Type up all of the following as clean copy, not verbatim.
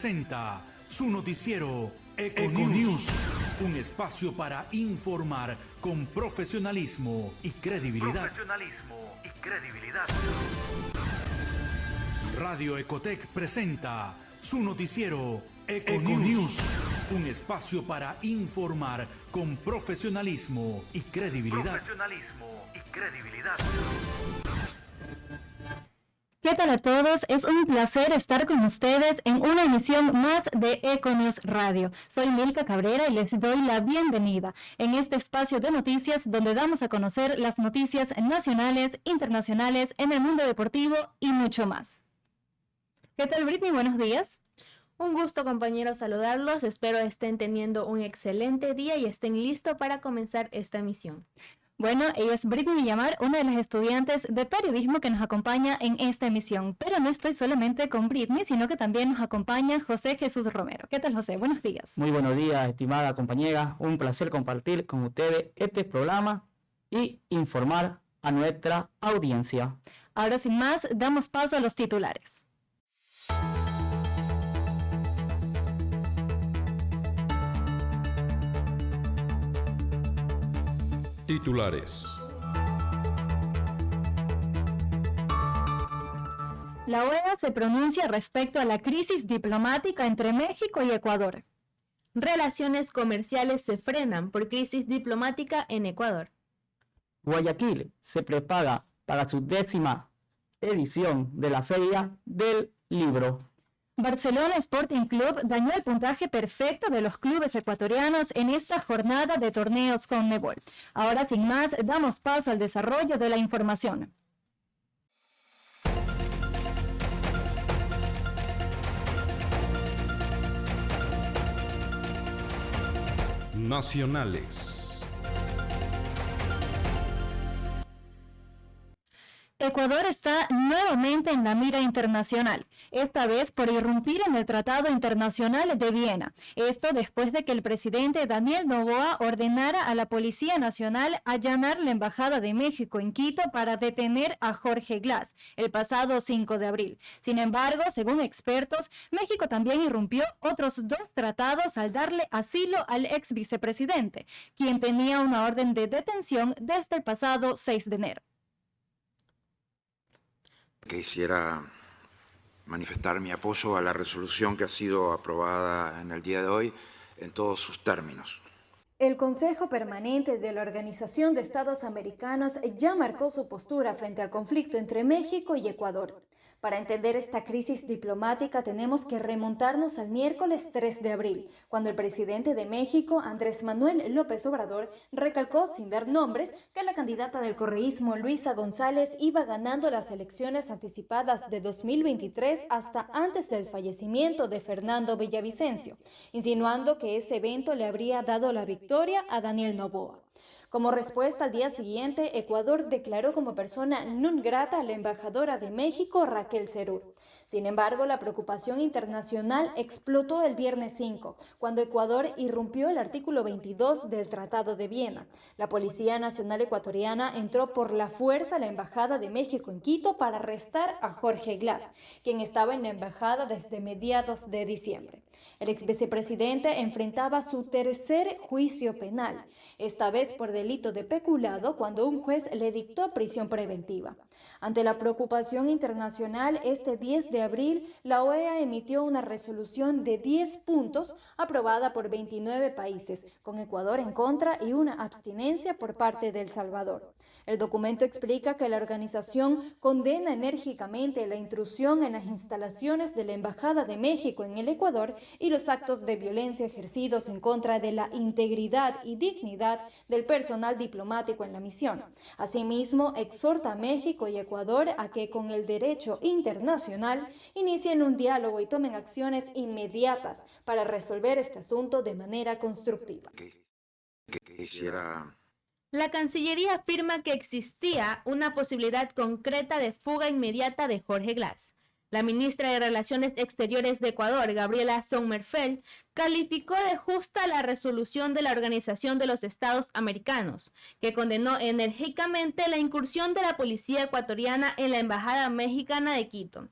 Presenta su noticiero Econews, un espacio para informar con profesionalismo y credibilidad. Radio Ecotec presenta su noticiero Econews, un espacio para informar con profesionalismo y credibilidad. ¿Qué tal a todos? Es un placer estar con ustedes en una emisión más de Econews Radio. Soy Milka Cabrera y les doy la bienvenida en este espacio de noticias donde damos a conocer las noticias nacionales, internacionales, en el mundo deportivo y mucho más. ¿Qué tal, Britney? Buenos días. Un gusto, compañeros, saludarlos. Espero estén teniendo un excelente día y estén listos para comenzar esta emisión. Bueno, ella es Britney Villamar, una de las estudiantes de periodismo que nos acompaña en esta emisión. Pero no estoy solamente con Britney, sino que también nos acompaña José Jesús Romero. ¿Qué tal, José? Buenos días. Muy buenos días, estimada compañera. Un placer compartir con ustedes este programa y informar a nuestra audiencia. Ahora, sin más, damos paso a los titulares. Titulares. La OEA se pronuncia respecto a la crisis diplomática entre México y Ecuador. Relaciones comerciales se frenan por crisis diplomática en Ecuador. Guayaquil se prepara para su 10ª edición de la Feria del Libro. Barcelona Sporting Club dañó el puntaje perfecto de los clubes ecuatorianos en esta jornada de torneos CONMEBOL. Ahora, sin más, damos paso al desarrollo de la información. Nacionales. Ecuador está nuevamente en la mira internacional, esta vez por irrumpir en el Tratado Internacional de Viena. Esto después de que el presidente Daniel Noboa ordenara a la Policía Nacional allanar la Embajada de México en Quito para detener a Jorge Glass el pasado 5 de abril. Sin embargo, según expertos, México también irrumpió otros 2 tratados al darle asilo al ex vicepresidente, quien tenía una orden de detención desde el pasado 6 de enero. Quisiera manifestar mi apoyo a la resolución que ha sido aprobada en el día de hoy en todos sus términos. El Consejo Permanente de la Organización de Estados Americanos ya marcó su postura frente al conflicto entre México y Ecuador. Para entender esta crisis diplomática tenemos que remontarnos al miércoles 3 de abril, cuando el presidente de México, Andrés Manuel López Obrador, recalcó sin dar nombres que la candidata del correísmo, Luisa González, iba ganando las elecciones anticipadas de 2023 hasta antes del fallecimiento de Fernando Villavicencio, insinuando que ese evento le habría dado la victoria a Daniel Noboa. Como respuesta, al día siguiente, Ecuador declaró como persona non grata a la embajadora de México, Raquel Cerur. Sin embargo, la preocupación internacional explotó el viernes 5, cuando Ecuador irrumpió el artículo 22 del Tratado de Viena. La Policía Nacional Ecuatoriana entró por la fuerza a la Embajada de México en Quito para arrestar a Jorge Glass, quien estaba en la embajada desde mediados de diciembre. El ex vicepresidente enfrentaba su tercer juicio penal, esta vez por delito de peculado, cuando un juez le dictó prisión preventiva. Ante la preocupación internacional, este 10 de abril, la OEA emitió una resolución de 10 puntos aprobada por 29 países, con Ecuador en contra y una abstinencia por parte de El Salvador. El documento explica que la organización condena enérgicamente la intrusión en las instalaciones de la Embajada de México en el Ecuador y los actos de violencia ejercidos en contra de la integridad y dignidad del personal diplomático en la misión. Asimismo, exhorta a México y Ecuador a que con el derecho internacional inicien un diálogo y tomen acciones inmediatas para resolver este asunto de manera constructiva. La Cancillería afirma que existía una posibilidad concreta de fuga inmediata de Jorge Glass. La ministra de Relaciones Exteriores de Ecuador, Gabriela Sommerfeld, calificó de justa la resolución de la Organización de los Estados Americanos, que condenó enérgicamente la incursión de la policía ecuatoriana en la Embajada Mexicana de Quito.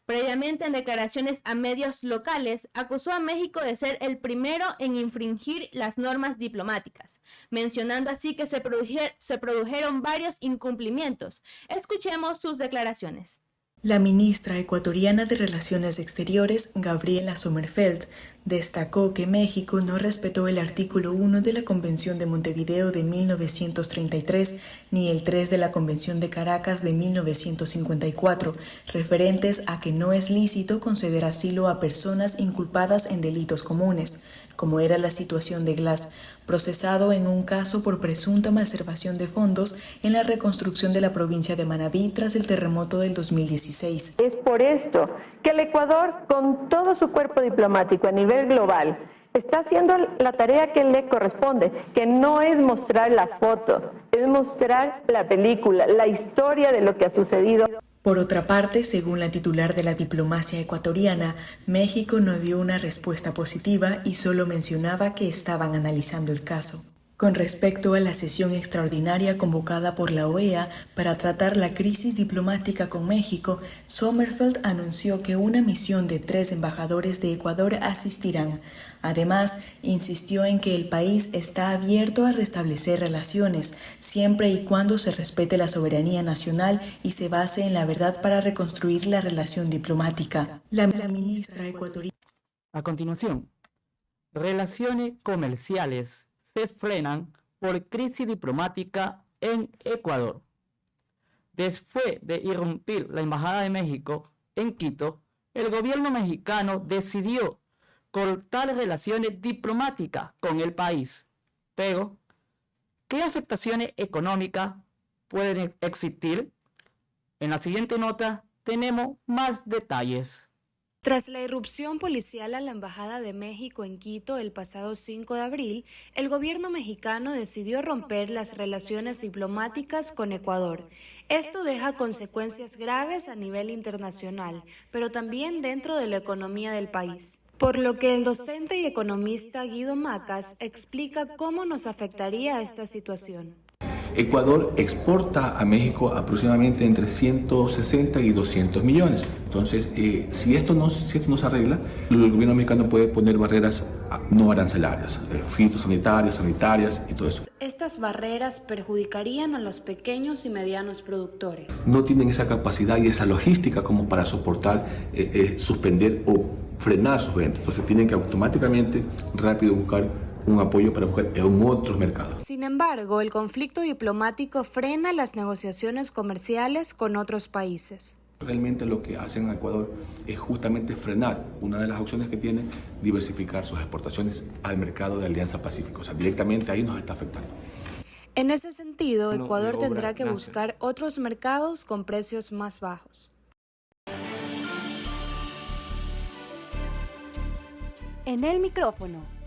Previamente, en declaraciones a medios locales, acusó a México de ser el primero en infringir las normas diplomáticas, mencionando así que se produjeron varios incumplimientos. Escuchemos sus declaraciones. La ministra ecuatoriana de Relaciones Exteriores, Gabriela Sommerfeld, destacó que México no respetó el artículo 1 de la Convención de Montevideo de 1933 ni el 3 de la Convención de Caracas de 1954, referentes a que no es lícito conceder asilo a personas inculpadas en delitos comunes, como era la situación de Glass, procesado en un caso por presunta malversación de fondos en la reconstrucción de la provincia de Manabí tras el terremoto del 2016. Es por esto que el Ecuador, con todo su cuerpo diplomático a nivel global, está haciendo la tarea que le corresponde, que no es mostrar la foto, es mostrar la película, la historia de lo que ha sucedido. Por otra parte, según la titular de la diplomacia ecuatoriana, México no dio una respuesta positiva y solo mencionaba que estaban analizando el caso. Con respecto a la sesión extraordinaria convocada por la OEA para tratar la crisis diplomática con México, Sommerfeld anunció que una misión de 3 embajadores de Ecuador asistirán. Además, insistió en que el país está abierto a restablecer relaciones, siempre y cuando se respete la soberanía nacional y se base en la verdad para reconstruir la relación diplomática. La ministra ecuatoriana. A continuación, relaciones comerciales se frenan por crisis diplomática en Ecuador. Después de irrumpir la Embajada de México en Quito, el gobierno mexicano decidió cortar relaciones diplomáticas con el país. Pero, ¿qué afectaciones económicas pueden existir? En la siguiente nota tenemos más detalles. Tras la irrupción policial a la Embajada de México en Quito el pasado 5 de abril, el gobierno mexicano decidió romper las relaciones diplomáticas con Ecuador. Esto deja consecuencias graves a nivel internacional, pero también dentro de la economía del país. Por lo que el docente y economista Guido Macas explica cómo nos afectaría esta situación. Ecuador exporta a México aproximadamente entre 160 y 200 millones. Entonces, si esto no se arregla, el gobierno mexicano puede poner barreras no arancelarias, fitosanitarias, sanitarias y todo eso. Estas barreras perjudicarían a los pequeños y medianos productores. No tienen esa capacidad y esa logística como para soportar, suspender o frenar sus ventas. Entonces, tienen que automáticamente, rápido buscar un apoyo para buscar en otros mercados. Sin embargo, el conflicto diplomático frena las negociaciones comerciales con otros países. Realmente lo que hacen en Ecuador es justamente frenar una de las opciones que tiene, diversificar sus exportaciones al mercado de Alianza Pacífico. O sea, directamente ahí nos está afectando. En ese sentido, Ecuador tendrá que buscar otros mercados con precios más bajos. En el micrófono.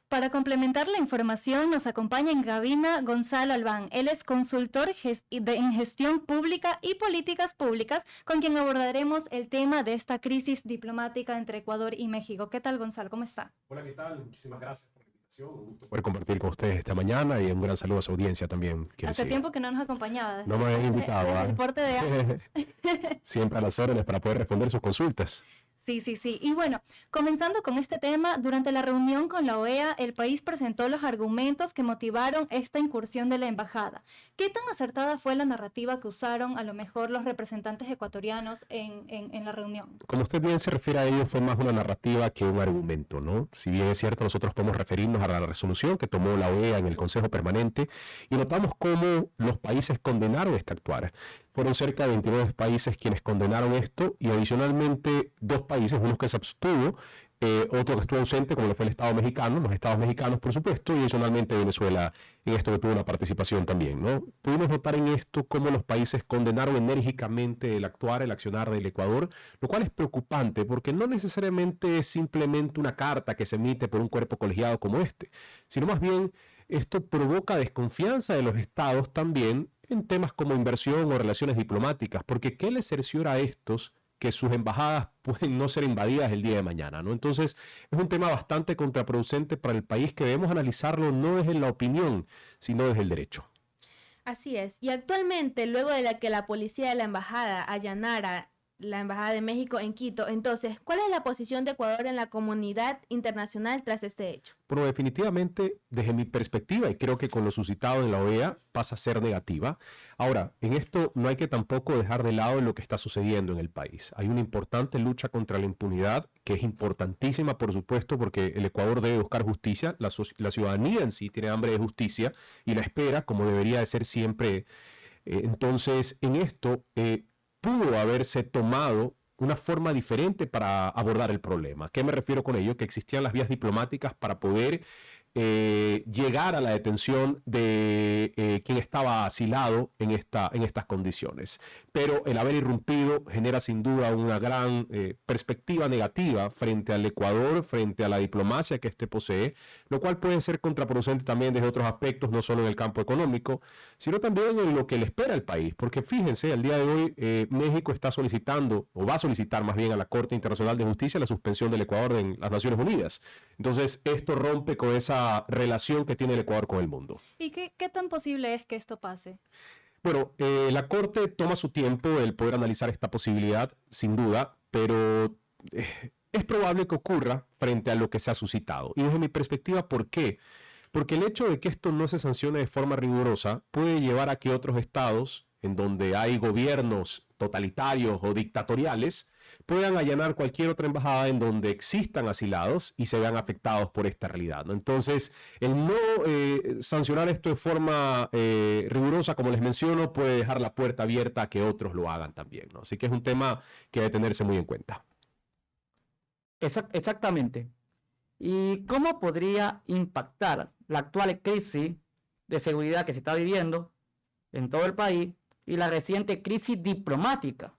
Para complementar la información nos acompaña en cabina Gonzalo Albán. Él es consultor en gestión pública y políticas públicas, con quien abordaremos el tema de esta crisis diplomática entre Ecuador y México. ¿Qué tal, Gonzalo? ¿Cómo está? Hola, ¿qué tal? Muchísimas gracias por la invitación. Un gusto poder compartir con ustedes esta mañana y un gran saludo a su audiencia también. Hace tiempo que no nos acompañaba. No me habían invitado. El reporte de antes. Siempre a las órdenes para poder responder sus consultas. Sí. Y bueno, comenzando con este tema, durante la reunión con la OEA, el país presentó los argumentos que motivaron esta incursión de la embajada. ¿Qué tan acertada fue la narrativa que usaron a lo mejor los representantes ecuatorianos en la reunión? Como usted bien se refiere a ello, fue más una narrativa que un argumento, ¿no? Si bien es cierto, nosotros podemos referirnos a la resolución que tomó la OEA en el Consejo Permanente y notamos cómo los países condenaron este actuar. Fueron cerca de 29 países quienes condenaron esto y adicionalmente 2 países, uno que se abstuvo, otro que estuvo ausente, como lo fue el Estado mexicano, los Estados mexicanos, por supuesto, y adicionalmente Venezuela en esto que tuvo una participación también, ¿no? Pudimos notar en esto cómo los países condenaron enérgicamente el accionar del Ecuador, lo cual es preocupante porque no necesariamente es simplemente una carta que se emite por un cuerpo colegiado como este, sino más bien esto provoca desconfianza de los estados también en temas como inversión o relaciones diplomáticas, porque ¿qué les cerciora a estos que sus embajadas pueden no ser invadidas el día de mañana, ¿no? Entonces, es un tema bastante contraproducente para el país que debemos analizarlo no desde la opinión, sino desde el derecho. Así es. Y actualmente, luego de que la policía de la embajada allanara la Embajada de México en Quito, entonces, ¿cuál es la posición de Ecuador en la comunidad internacional tras este hecho? Bueno, definitivamente, desde mi perspectiva, y creo que con lo suscitado en la OEA, pasa a ser negativa. Ahora, en esto no hay que tampoco dejar de lado lo que está sucediendo en el país. Hay una importante lucha contra la impunidad, que es importantísima, por supuesto, porque el Ecuador debe buscar justicia, la ciudadanía en sí tiene hambre de justicia y la espera, como debería de ser siempre. Entonces, en esto pudo haberse tomado una forma diferente para abordar el problema. ¿A qué me refiero con ello? Que existían las vías diplomáticas para poder llegar a la detención de quien estaba asilado en estas condiciones. Pero el haber irrumpido genera sin duda una gran perspectiva negativa frente al Ecuador, frente a la diplomacia que éste posee, lo cual puede ser contraproducente también desde otros aspectos, no solo en el campo económico, sino también en lo que le espera al país. Porque fíjense, al día de hoy México está solicitando, o va a solicitar más bien a la Corte Internacional de Justicia la suspensión del Ecuador en las Naciones Unidas. Entonces, esto rompe con esa relación que tiene el Ecuador con el mundo. ¿Y qué tan posible es que esto pase? Bueno, la Corte toma su tiempo el poder analizar esta posibilidad, sin duda, pero es probable que ocurra frente a lo que se ha suscitado. Y desde mi perspectiva, ¿por qué? Porque el hecho de que esto no se sancione de forma rigurosa puede llevar a que otros estados, en donde hay gobiernos totalitarios o dictatoriales, puedan allanar cualquier otra embajada en donde existan asilados y se vean afectados por esta realidad, ¿no? Entonces, el no sancionar esto de forma rigurosa, como les menciono, puede dejar la puerta abierta a que otros lo hagan también, ¿no? Así que es un tema que debe tenerse muy en cuenta. Exactamente. ¿Y cómo podría impactar la actual crisis de seguridad que se está viviendo en todo el país y la reciente crisis diplomática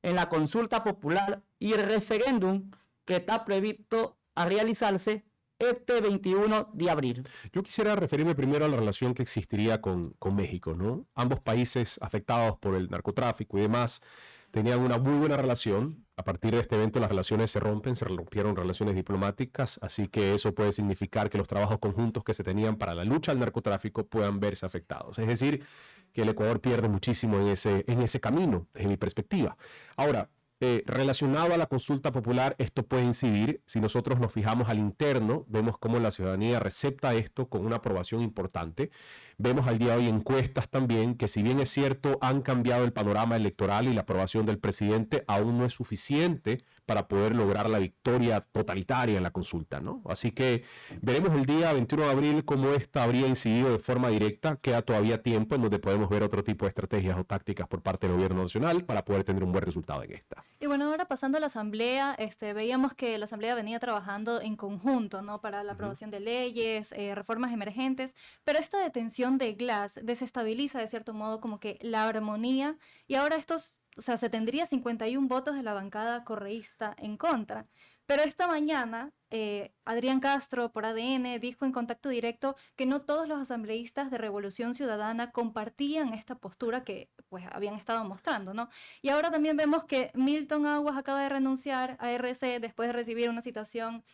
en la consulta popular y el referéndum que está previsto a realizarse este 21 de abril? Yo quisiera referirme primero a la relación que existiría con México, ¿no? Ambos países afectados por el narcotráfico y demás tenían una muy buena relación. A partir de este evento las relaciones se rompieron relaciones diplomáticas, así que eso puede significar que los trabajos conjuntos que se tenían para la lucha al narcotráfico puedan verse afectados. Es decir, que el Ecuador pierde muchísimo en ese camino, desde mi perspectiva. Ahora, relacionado a la consulta popular, esto puede incidir. Si nosotros nos fijamos al interno, vemos cómo la ciudadanía recepta esto con una aprobación importante. Vemos al día de hoy encuestas también que, si bien es cierto, han cambiado el panorama electoral y la aprobación del presidente, aún no es suficiente para poder lograr la victoria totalitaria en la consulta, ¿no? Así que veremos el día 21 de abril cómo esta habría incidido de forma directa. Queda todavía tiempo en donde podemos ver otro tipo de estrategias o tácticas por parte del gobierno nacional para poder tener un buen resultado en esta. Y bueno, ahora pasando a la Asamblea, veíamos que la Asamblea venía trabajando en conjunto, ¿no? Para la aprobación de leyes, reformas emergentes, pero esta detención de Glass desestabiliza de cierto modo como que la armonía, y ahora se tendría 51 votos de la bancada correísta en contra. Pero esta mañana, Adrián Castro, por ADN, dijo en Contacto Directo que no todos los asambleístas de Revolución Ciudadana compartían esta postura que pues habían estado mostrando, ¿no? Y ahora también vemos que Milton Aguas acaba de renunciar a RC después de recibir una citación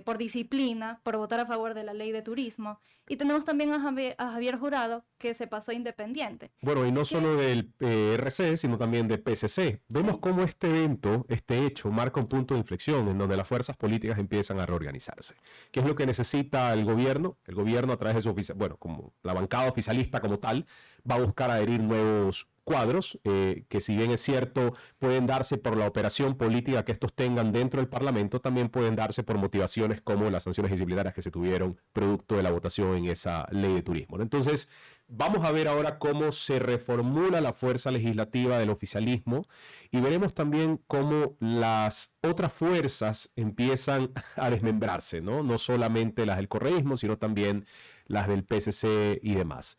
por disciplina, por votar a favor de la ley de turismo. Y tenemos también a Javier Jurado, que se pasó a independiente. Bueno, y no solo del RC, sino también del PSC. Vemos cómo este evento, este hecho, marca un punto de inflexión en donde las fuerzas políticas empiezan a reorganizarse. ¿Qué es lo que necesita el gobierno? El gobierno, a través de su como la bancada oficialista como tal, va a buscar adherir nuevos cuadros, que si bien es cierto pueden darse por la operación política que estos tengan dentro del Parlamento, también pueden darse por motivaciones como las sanciones disciplinarias que se tuvieron producto de la votación en esa ley de turismo. Entonces, vamos a ver ahora cómo se reformula la fuerza legislativa del oficialismo y veremos también cómo las otras fuerzas empiezan a desmembrarse, ¿no? No solamente las del correísmo, sino también las del PSC y demás.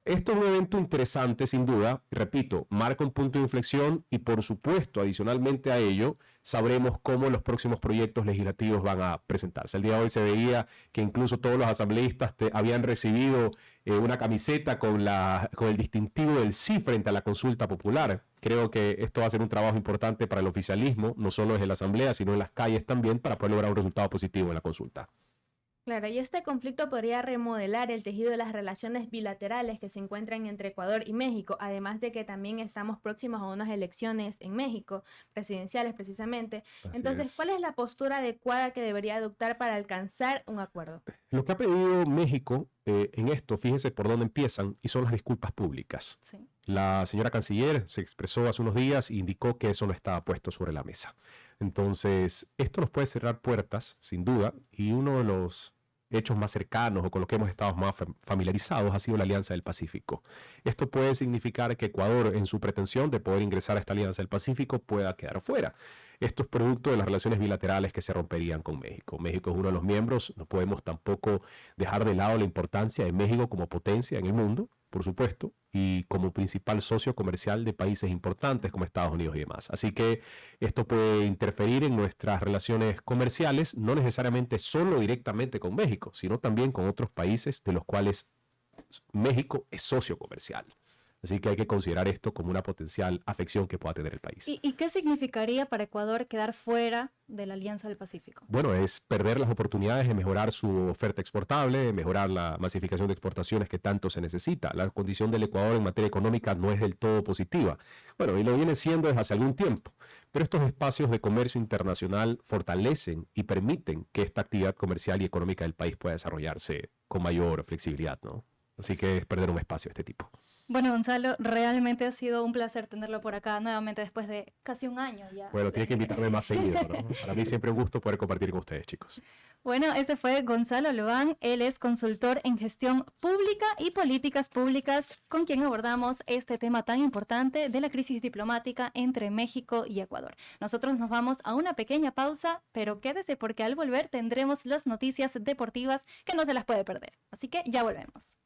Esto es un evento interesante, sin duda. Repito, marca un punto de inflexión y, por supuesto, adicionalmente a ello, sabremos cómo los próximos proyectos legislativos van a presentarse. El día de hoy se veía que incluso todos los asambleístas habían recibido una camiseta con el distintivo del sí frente a la consulta popular. Creo que esto va a ser un trabajo importante para el oficialismo, no solo desde la Asamblea, sino en las calles también, para poder lograr un resultado positivo en la consulta. Claro, y este conflicto podría remodelar el tejido de las relaciones bilaterales que se encuentran entre Ecuador y México, además de que también estamos próximos a unas elecciones en México, presidenciales precisamente. Entonces, ¿cuál es la postura adecuada que debería adoptar para alcanzar un acuerdo? Lo que ha pedido México en esto, fíjense por dónde empiezan, y son las disculpas públicas. Sí. La señora canciller se expresó hace unos días e indicó que eso no estaba puesto sobre la mesa. Entonces, esto nos puede cerrar puertas, sin duda, y uno de los hechos más cercanos o con lo que hemos estado más familiarizados ha sido la Alianza del Pacífico. Esto puede significar que Ecuador, en su pretensión de poder ingresar a esta Alianza del Pacífico, pueda quedar fuera. Esto es producto de las relaciones bilaterales que se romperían con México. México es uno de los miembros, no podemos tampoco dejar de lado la importancia de México como potencia en el mundo, por supuesto, y como principal socio comercial de países importantes como Estados Unidos y demás. Así que esto puede interferir en nuestras relaciones comerciales, no necesariamente solo directamente con México, sino también con otros países de los cuales México es socio comercial. Así que hay que considerar esto como una potencial afección que pueda tener el país. ¿Y qué significaría para Ecuador quedar fuera de la Alianza del Pacífico? Bueno, es perder las oportunidades de mejorar su oferta exportable, de mejorar la masificación de exportaciones que tanto se necesita. La condición del Ecuador en materia económica no es del todo positiva. Bueno, y lo viene siendo desde hace algún tiempo. Pero estos espacios de comercio internacional fortalecen y permiten que esta actividad comercial y económica del país pueda desarrollarse con mayor flexibilidad, ¿no? Así que es perder un espacio de este tipo. Bueno, Gonzalo, realmente ha sido un placer tenerlo por acá nuevamente después de casi un año ya. Bueno, tiene que invitarme más seguido, ¿no? Para mí siempre un gusto poder compartir con ustedes, chicos. Bueno, ese fue Gonzalo Loán. Él es consultor en gestión pública y políticas públicas, con quien abordamos este tema tan importante de la crisis diplomática entre México y Ecuador. Nosotros nos vamos a una pequeña pausa, pero quédese porque al volver tendremos las noticias deportivas que no se las puede perder. Así que ya volvemos.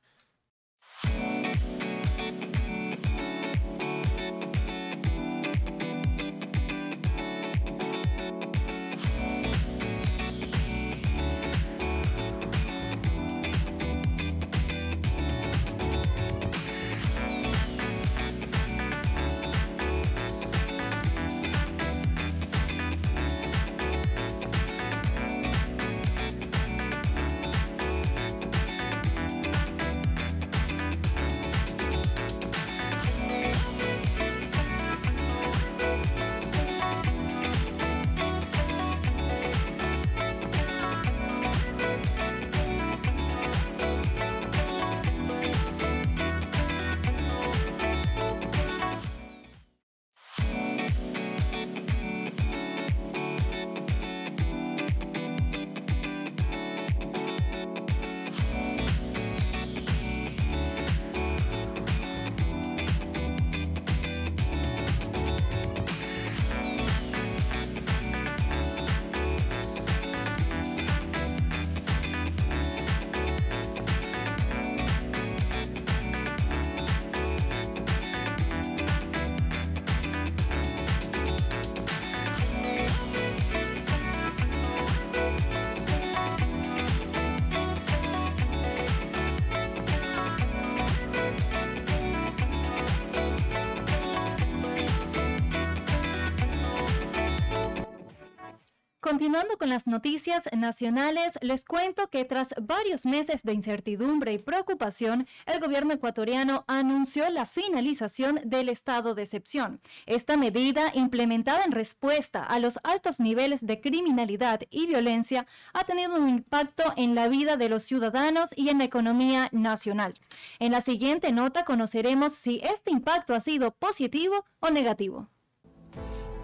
Continuando con las noticias nacionales, les cuento que tras varios meses de incertidumbre y preocupación, el gobierno ecuatoriano anunció la finalización del estado de excepción. Esta medida, implementada en respuesta a los altos niveles de criminalidad y violencia, ha tenido un impacto en la vida de los ciudadanos y en la economía nacional. En la siguiente nota conoceremos si este impacto ha sido positivo o negativo.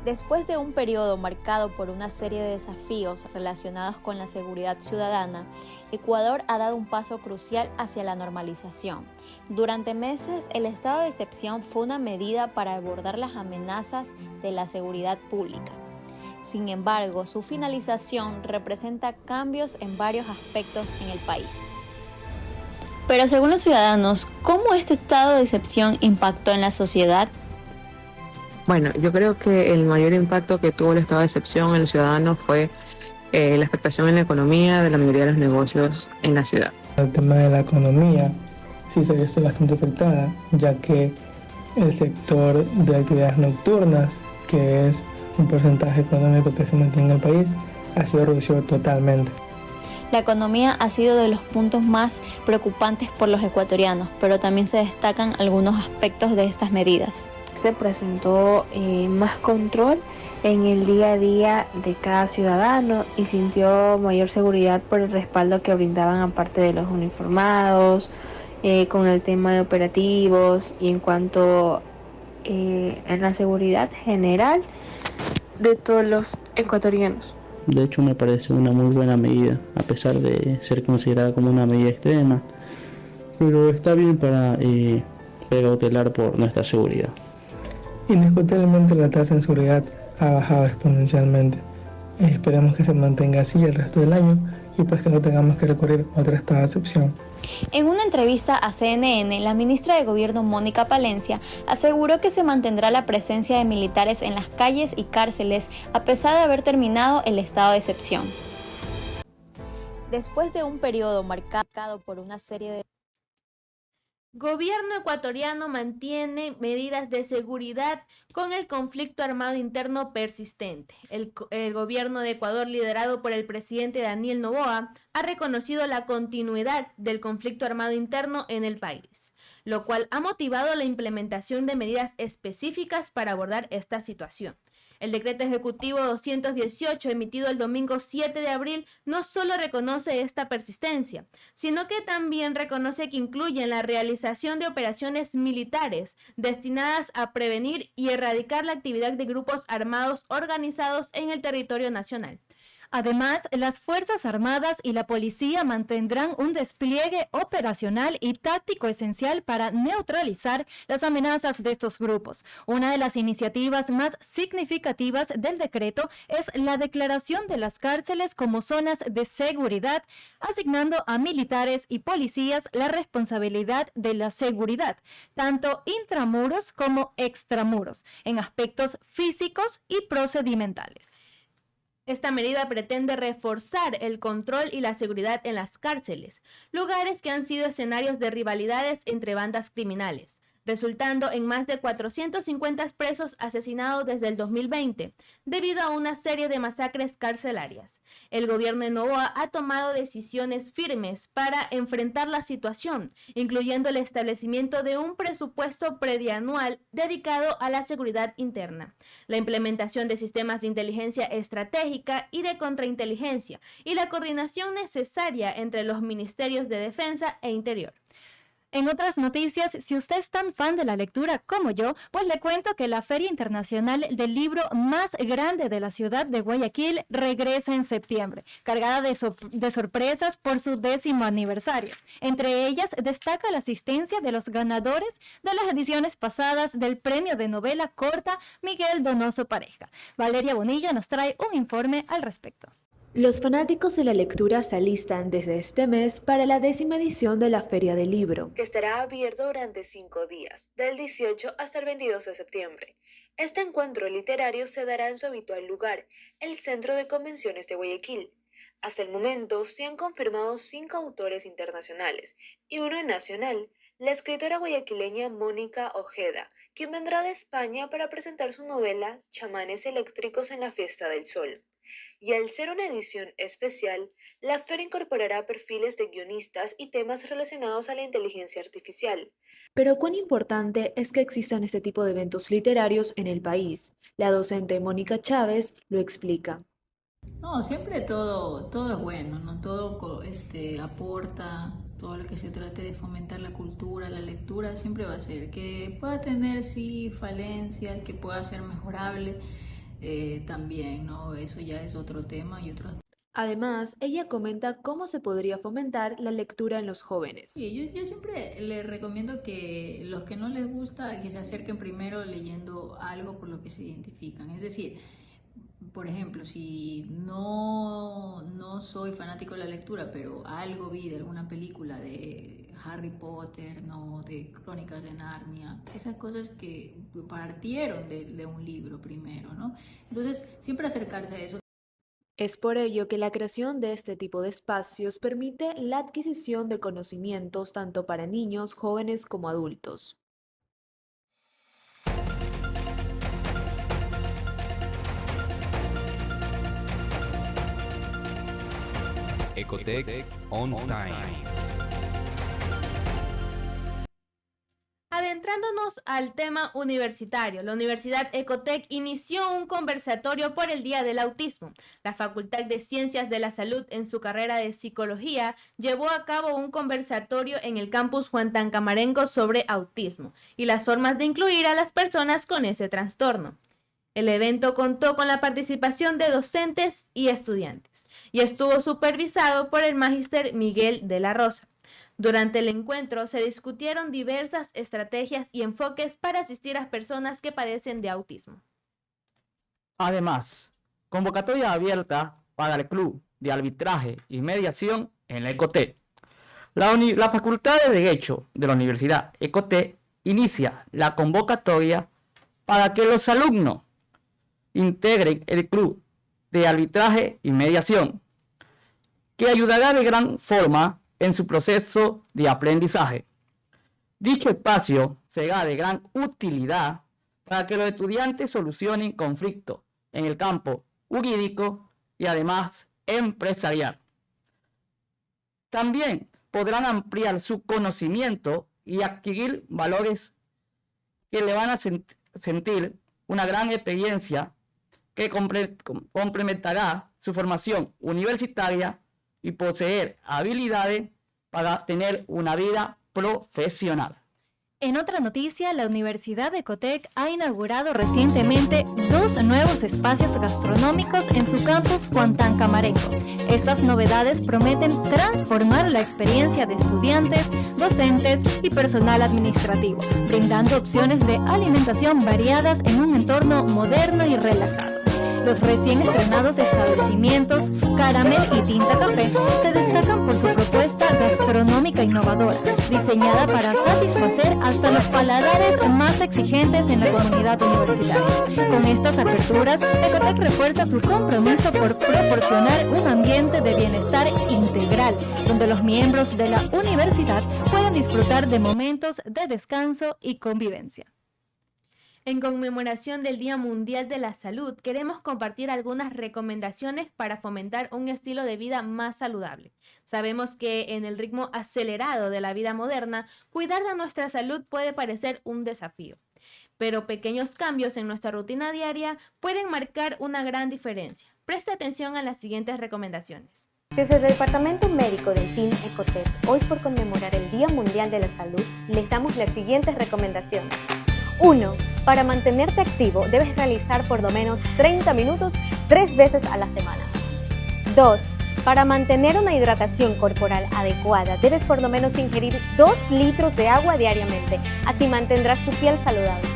Después de un periodo marcado por una serie de desafíos relacionados con la seguridad ciudadana, Ecuador ha dado un paso crucial hacia la normalización. Durante meses, el estado de excepción fue una medida para abordar las amenazas de la seguridad pública. Sin embargo, su finalización representa cambios en varios aspectos en el país. Pero según los ciudadanos, ¿cómo este estado de excepción impactó en la sociedad? Bueno, yo creo que el mayor impacto que tuvo el estado de excepción en los ciudadanos fue la afectación en la economía de la mayoría de los negocios en la ciudad. El tema de la economía sí se ha visto bastante afectada, ya que el sector de actividades nocturnas, que es un porcentaje económico que se mantiene en el país, ha sido reducido totalmente. La economía ha sido de los puntos más preocupantes por los ecuatorianos, pero también se destacan algunos aspectos de estas medidas. Se presentó más control en el día a día de cada ciudadano y sintió mayor seguridad por el respaldo que brindaban aparte de los uniformados, con el tema de operativos y en cuanto en la seguridad general de todos los ecuatorianos. De hecho, me parece una muy buena medida, a pesar de ser considerada como una medida extrema, pero está bien para precautelar por nuestra seguridad. Indiscutiblemente la tasa de inseguridad ha bajado exponencialmente. Esperemos que se mantenga así el resto del año y pues que no tengamos que recurrir a otra estado de excepción. En una entrevista a CNN, la ministra de Gobierno Mónica Palencia aseguró que se mantendrá la presencia de militares en las calles y cárceles a pesar de haber terminado el estado de excepción. Después de un periodo marcado por una serie de Gobierno ecuatoriano mantiene medidas de seguridad con el conflicto armado interno persistente. El gobierno de Ecuador, liderado por el presidente Daniel Noboa, ha reconocido la continuidad del conflicto armado interno en el país, lo cual ha motivado la implementación de medidas específicas para abordar esta situación. El decreto ejecutivo 218, emitido el domingo 7 de abril, no solo reconoce esta persistencia, sino que también reconoce que incluyen la realización de operaciones militares destinadas a prevenir y erradicar la actividad de grupos armados organizados en el territorio nacional. Además, las Fuerzas Armadas y la Policía mantendrán un despliegue operacional y táctico esencial para neutralizar las amenazas de estos grupos. Una de las iniciativas más significativas del decreto es la declaración de las cárceles como zonas de seguridad, asignando a militares y policías la responsabilidad de la seguridad, tanto intramuros como extramuros, en aspectos físicos y procedimentales. Esta medida pretende reforzar el control y la seguridad en las cárceles, lugares que han sido escenarios de rivalidades entre bandas criminales, resultando en más de 450 presos asesinados desde el 2020, debido a una serie de masacres carcelarias. El gobierno de Noboa ha tomado decisiones firmes para enfrentar la situación, incluyendo el establecimiento de un presupuesto plurianual dedicado a la seguridad interna, la implementación de sistemas de inteligencia estratégica y de contrainteligencia, y la coordinación necesaria entre los ministerios de Defensa e Interior. En otras noticias, si usted es tan fan de la lectura como yo, pues le cuento que la Feria Internacional del Libro más grande de la ciudad de Guayaquil regresa en septiembre, cargada de sorpresas por su 10º aniversario. Entre ellas destaca la asistencia de los ganadores de las ediciones pasadas del premio de novela corta Miguel Donoso Pareja. Valeria Bonilla nos trae un informe al respecto. Los fanáticos de la lectura se alistan desde este mes para la 10ª edición de la Feria del Libro, que estará abierto durante 5 días, del 18 hasta el 22 de septiembre. Este encuentro literario se dará en su habitual lugar, el Centro de Convenciones de Guayaquil. Hasta el momento se han confirmado 5 autores internacionales y uno nacional, la escritora guayaquileña Mónica Ojeda, quien vendrá de España para presentar su novela Chamanes eléctricos en la Fiesta del Sol. Y al ser una edición especial, la feria incorporará perfiles de guionistas y temas relacionados a la inteligencia artificial. Pero ¿cuán importante es que existan este tipo de eventos literarios en el país? La docente Mónica Chávez lo explica. No, siempre todo es bueno, ¿no? Todo aporta, todo lo que se trate de fomentar la cultura, la lectura, siempre va a ser. Que pueda tener, sí, falencias, que pueda ser mejorable. También, ¿no? Eso ya es otro tema y otro. Además, ella comenta cómo se podría fomentar la lectura en los jóvenes. Sí, yo siempre les recomiendo que los que no les gusta, que se acerquen primero leyendo algo por lo que se identifican. Es decir, por ejemplo, si no soy fanático de la lectura, pero algo vi de alguna película de Harry Potter, ¿no? De Crónicas de Narnia, esas cosas que partieron de un libro primero, ¿no? Entonces, siempre acercarse a eso. Es por ello que la creación de este tipo de espacios permite la adquisición de conocimientos tanto para niños, jóvenes como adultos. Ecotec On Time. Adentrándonos al tema universitario, la Universidad Ecotec inició un conversatorio por el Día del Autismo. La Facultad de Ciencias de la Salud, en su carrera de Psicología, llevó a cabo un conversatorio en el campus Juan Tancamarengo sobre autismo y las formas de incluir a las personas con ese trastorno. El evento contó con la participación de docentes y estudiantes y estuvo supervisado por el magíster Miguel de la Rosa. Durante el encuentro se discutieron diversas estrategias y enfoques para asistir a personas que padecen de autismo. Además, convocatoria abierta para el Club de Arbitraje y Mediación en la Ecotec. La Facultad de Derecho de la Universidad Ecotec inicia la convocatoria para que los alumnos integren el Club de Arbitraje y Mediación, que ayudará de gran forma en su proceso de aprendizaje. Dicho espacio será de gran utilidad para que los estudiantes solucionen conflictos en el campo jurídico y además empresarial. También podrán ampliar su conocimiento y adquirir valores que le van a sentir una gran experiencia que complementará su formación universitaria y poseer habilidades para tener una vida profesional. En otra noticia, la Universidad Ecotec ha inaugurado recientemente 2 nuevos espacios gastronómicos en su campus Juan Tancamarengo. Estas novedades prometen transformar la experiencia de estudiantes, docentes y personal administrativo, brindando opciones de alimentación variadas en un entorno moderno y relajado. Los recién estrenados establecimientos Caramel y Tinta Café se destacan por su propuesta gastronómica innovadora, diseñada para satisfacer hasta los paladares más exigentes en la comunidad universitaria. Con estas aperturas, Ecotec refuerza su compromiso por proporcionar un ambiente de bienestar integral, donde los miembros de la universidad puedan disfrutar de momentos de descanso y convivencia. En conmemoración del Día Mundial de la Salud, queremos compartir algunas recomendaciones para fomentar un estilo de vida más saludable. Sabemos que en el ritmo acelerado de la vida moderna, cuidar de nuestra salud puede parecer un desafío, pero pequeños cambios en nuestra rutina diaria pueden marcar una gran diferencia. Presta atención a las siguientes recomendaciones. Desde el Departamento Médico del Team Ecotec, hoy por conmemorar el Día Mundial de la Salud, les damos las siguientes recomendaciones. 1. Para mantenerte activo, debes realizar por lo menos 30 minutos 3 veces a la semana. 2. Para mantener una hidratación corporal adecuada, debes por lo menos ingerir 2 litros de agua diariamente, así mantendrás tu piel saludable.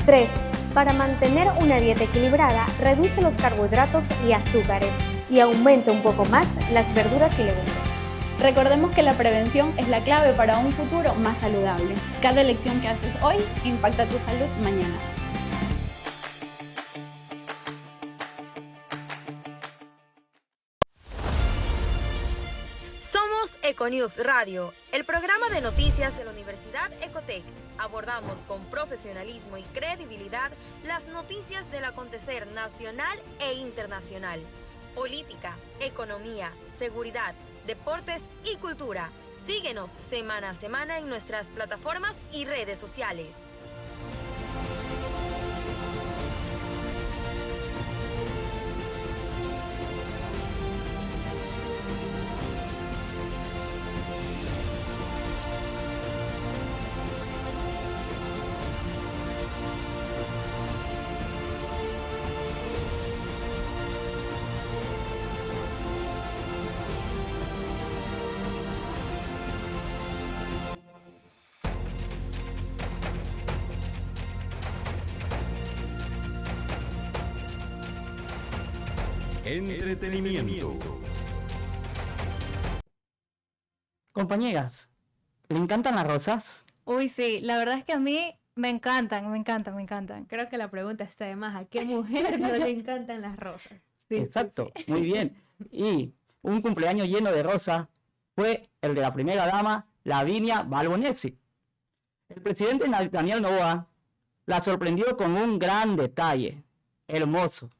3. Para mantener una dieta equilibrada, reduce los carbohidratos y azúcares y aumenta un poco más las verduras y legumbres. Recordemos que la prevención es la clave para un futuro más saludable. Cada elección que haces hoy impacta tu salud mañana. Somos Econews Radio, el programa de noticias de la Universidad Ecotec. Abordamos con profesionalismo y credibilidad las noticias del acontecer nacional e internacional. Política, economía, seguridad, deportes y cultura. Síguenos semana a semana en nuestras plataformas y redes sociales. Entretenimiento. Compañeras, ¿le encantan las rosas? Uy, sí, la verdad es que a mí me encantan. Creo que la pregunta está de más. ¿A qué mujer no le encantan las rosas? Sí, Exacto, muy bien. Y un cumpleaños lleno de rosas fue el de la primera dama, Lavinia Balbonesi. El presidente Daniel Noboa la sorprendió con un gran detalle, hermoso,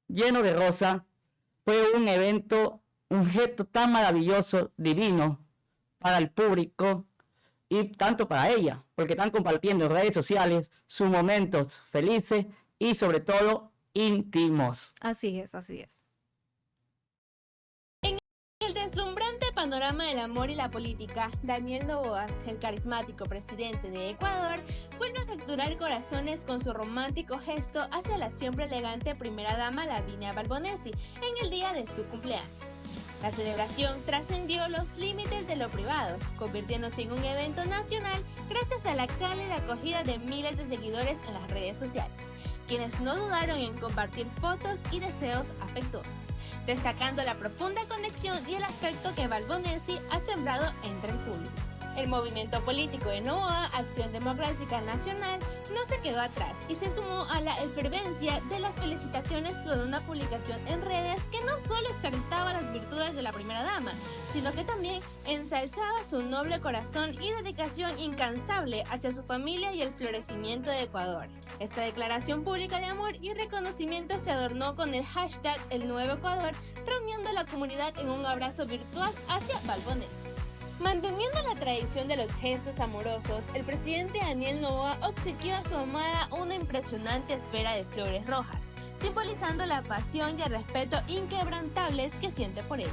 lleno de rosa. Fue un evento, un gesto tan maravilloso, divino para el público y tanto para ella, porque están compartiendo en redes sociales sus momentos felices y sobre todo íntimos. Así es, así es. El deslumbrante panorama del amor y la política, Daniel Noboa, el carismático presidente de Ecuador, vuelve a capturar corazones con su romántico gesto hacia la siempre elegante primera dama Lavinia Balbonesi en el día de su cumpleaños. La celebración trascendió los límites de lo privado, convirtiéndose en un evento nacional gracias a la cálida acogida de miles de seguidores en las redes sociales, quienes no dudaron en compartir fotos y deseos afectuosos, destacando la profunda conexión y el afecto que Balbonesi ha sembrado entre el público. El movimiento político de Noboa, Acción Democrática Nacional, no se quedó atrás y se sumó a la efervencia de las felicitaciones con una publicación en redes que no solo exaltaba las virtudes de la primera dama, sino que también ensalzaba su noble corazón y dedicación incansable hacia su familia y el florecimiento de Ecuador. Esta declaración pública de amor y reconocimiento se adornó con el hashtag El Nuevo Ecuador, reuniendo a la comunidad en un abrazo virtual hacia Balbonesi. Manteniendo la tradición de los gestos amorosos, el presidente Daniel Noboa obsequió a su amada una impresionante esfera de flores rojas, simbolizando la pasión y el respeto inquebrantables que siente por ella.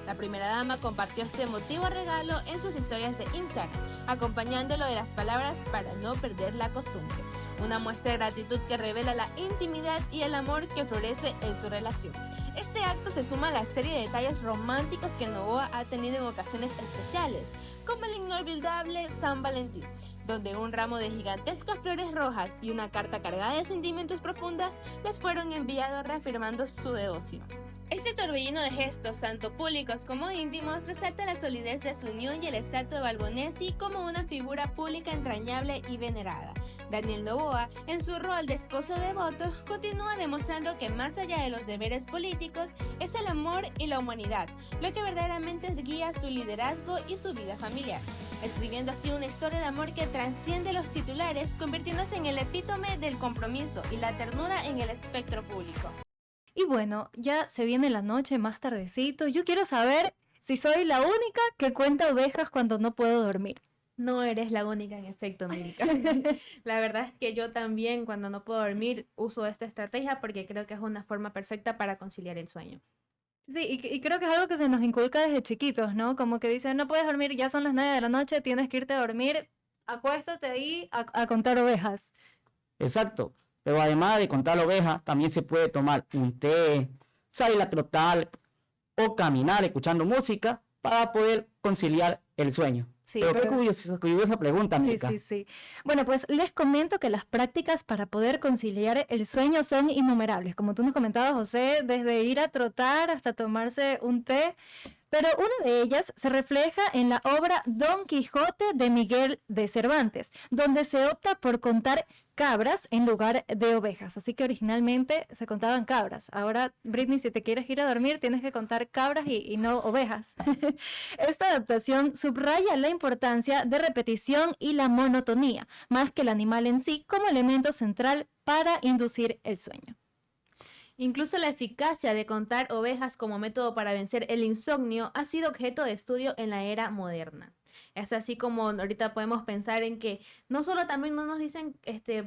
La primera dama compartió este emotivo regalo en sus historias de Instagram, acompañándolo de las palabras "para no perder la costumbre", una muestra de gratitud que revela la intimidad y el amor que florece en su relación. Este acto se suma a la serie de detalles románticos que Noboa ha tenido en ocasiones especiales, como el inolvidable San Valentín, donde un ramo de gigantescas flores rojas y una carta cargada de sentimientos profundas les fueron enviados reafirmando su devoción. Este torbellino de gestos, tanto públicos como íntimos, resalta la solidez de su unión y el estatus de Balbonesi como una figura pública entrañable y venerada. Daniel Noboa, en su rol de esposo devoto, continúa demostrando que más allá de los deberes políticos, es el amor y la humanidad, lo que verdaderamente guía su liderazgo y su vida familiar, escribiendo así una historia de amor que trasciende los titulares, convirtiéndose en el epítome del compromiso y la ternura en el espectro público. Y bueno, ya se viene la noche, más tardecito. Yo quiero saber si soy la única que cuenta ovejas cuando no puedo dormir. No eres la única, en efecto, América. La verdad es que yo también, cuando no puedo dormir, uso esta estrategia porque creo que es una forma perfecta para conciliar el sueño. Sí, y creo que es algo que se nos inculca desde chiquitos, ¿no? Como que dicen, no puedes dormir, ya son las 9 de la noche, tienes que irte a dormir, acuéstate ahí a contar ovejas. Exacto. Pero además de contar ovejas, también se puede tomar un té, salir a trotar o caminar escuchando música para poder conciliar el sueño. Sí, pero qué curiosa pregunta, Mica. Sí. Bueno, pues les comento que las prácticas para poder conciliar el sueño son innumerables. Como tú nos comentabas, José, desde ir a trotar hasta tomarse un té. Pero una de ellas se refleja en la obra Don Quijote de Miguel de Cervantes, donde se opta por contar cabras en lugar de ovejas. Así que originalmente se contaban cabras. Ahora, Britney, si te quieres ir a dormir, tienes que contar cabras y no ovejas. Esta adaptación subraya la importancia de repetición y la monotonía, más que el animal en sí, como elemento central para inducir el sueño. Incluso la eficacia de contar ovejas como método para vencer el insomnio ha sido objeto de estudio en la era moderna. Es así como ahorita podemos pensar en que no solo también no nos dicen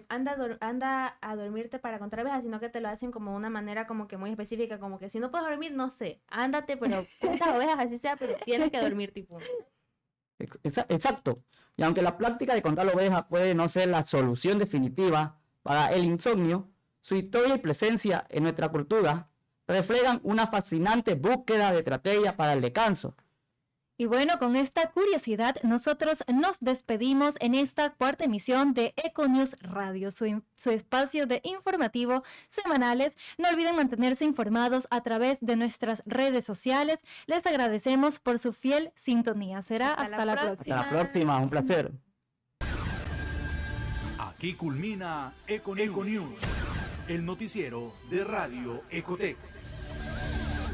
anda a dormirte para contar ovejas, sino que te lo hacen como una manera como que muy específica, como que si no puedes dormir, no sé, ándate, pero cuenta ovejas así sea, pero tienes que dormir tipo. Exacto. Y aunque la práctica de contar ovejas puede no ser la solución definitiva para el insomnio, su historia y presencia en nuestra cultura reflejan una fascinante búsqueda de estrategia para el descanso. Y bueno, con esta curiosidad, nosotros nos despedimos en esta cuarta emisión de Econews Radio, su espacio de informativo semanales. No olviden mantenerse informados a través de nuestras redes sociales. Les agradecemos por su fiel sintonía. Será hasta la próxima. Hasta la próxima, un placer. Aquí culmina Econews, el noticiero de Radio Ecotec.